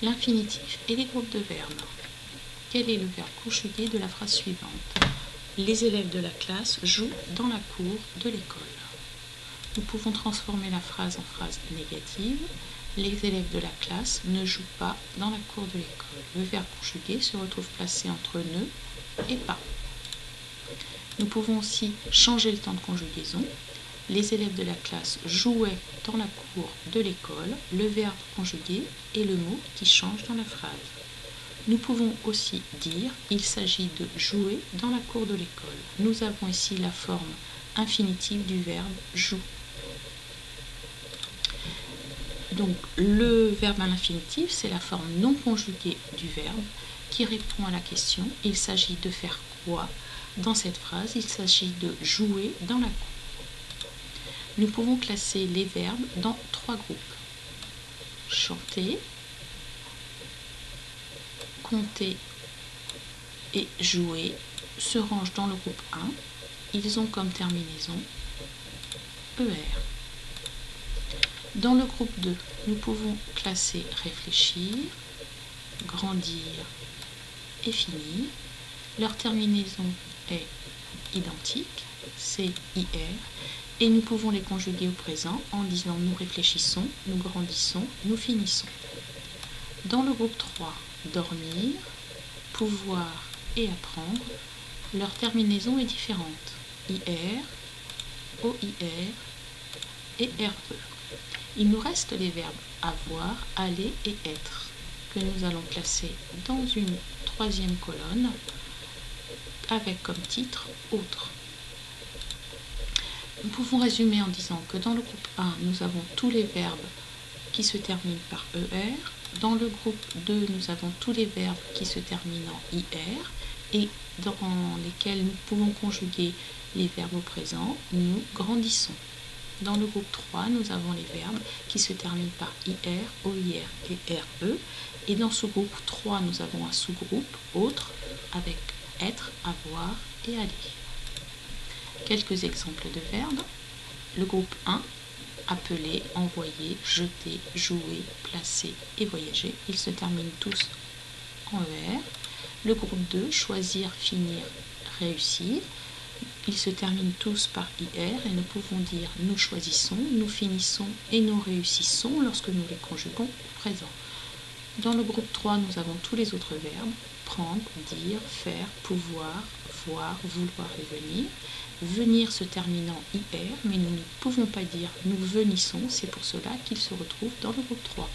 L'infinitif et les groupes de verbes. Quel est le verbe conjugué de la phrase suivante? Les élèves de la classe jouent dans la cour de l'école. Nous pouvons transformer la phrase en phrase négative. Les élèves de la classe ne jouent pas dans la cour de l'école. Le verbe conjugué se retrouve placé entre ne et pas. Nous pouvons aussi changer le temps de conjugaison. Les élèves de la classe jouaient dans la cour de l'école. Le verbe conjugué est le mot qui change dans la phrase. Nous pouvons aussi dire « il s'agit de jouer dans la cour de l'école ». Nous avons ici la forme infinitive du verbe « joue ». Donc le verbe à l'infinitif, c'est la forme non conjuguée du verbe qui répond à la question « il s'agit de faire quoi ?» Dans cette phrase, il s'agit de jouer dans la cour. Nous pouvons classer les verbes dans 3 groupes. Chanter, compter et jouer se rangent dans le groupe 1. Ils ont comme terminaison ER. Dans le groupe 2, nous pouvons classer réfléchir, grandir et finir. Leur terminaison est identique, c'est IR, et nous pouvons les conjuguer au présent en disant nous réfléchissons, nous grandissons, nous finissons. Dans le groupe 3, dormir, pouvoir et apprendre, leur terminaison est différente, IR, OIR et RE. Il nous reste les verbes avoir, aller et être, que nous allons classer dans une 3e colonne avec comme titre autre. Nous pouvons résumer en disant que dans le groupe 1, nous avons tous les verbes qui se terminent par ER. Dans le groupe 2, nous avons tous les verbes qui se terminent en IR et dans lesquels nous pouvons conjuguer les verbes au présent. Nous grandissons. Dans le groupe 3, nous avons les verbes qui se terminent par IR, OIR et RE. Et dans ce groupe 3, nous avons un sous-groupe autre avec être, avoir et aller. Quelques exemples de verbes. Le groupe 1, appeler, envoyer, jeter, jouer, placer et voyager. Ils se terminent tous en ER. Le groupe 2, choisir, finir, réussir. Ils se terminent tous par IR et nous pouvons dire nous choisissons, nous finissons et nous réussissons lorsque nous les conjuguons au présent. Dans le groupe 3, nous avons tous les autres verbes, prendre, dire, faire, pouvoir, voir, vouloir et venir. Venir se termine en IR, mais nous ne pouvons pas dire nous venissons, c'est pour cela qu'ils se retrouvent dans le groupe 3.